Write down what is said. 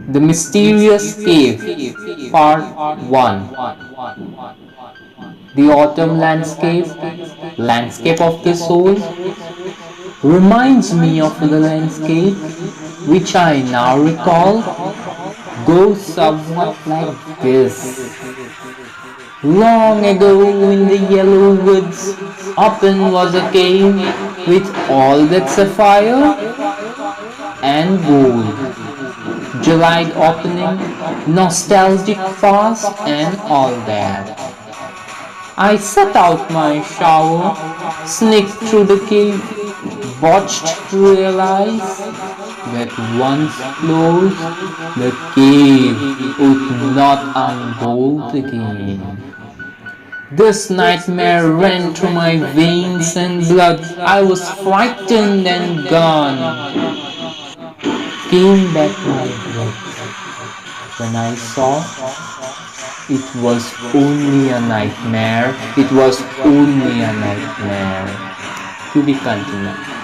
The Mysterious Cave, Part 1. The autumn landscape of the soul, reminds me of the landscape which I now recall goes somewhat like this. Long ago in the yellow woods, often was a cave with all that sapphire and gold. July opening, nostalgic past and all that. I set out my shower, sneaked through the cave, watched to realize that once closed, the cave would not unbolt again. This nightmare ran through my veins and blood. I was frightened and gone. Came back my breath when I saw it was only a nightmare. It was only a nightmare. To be continued.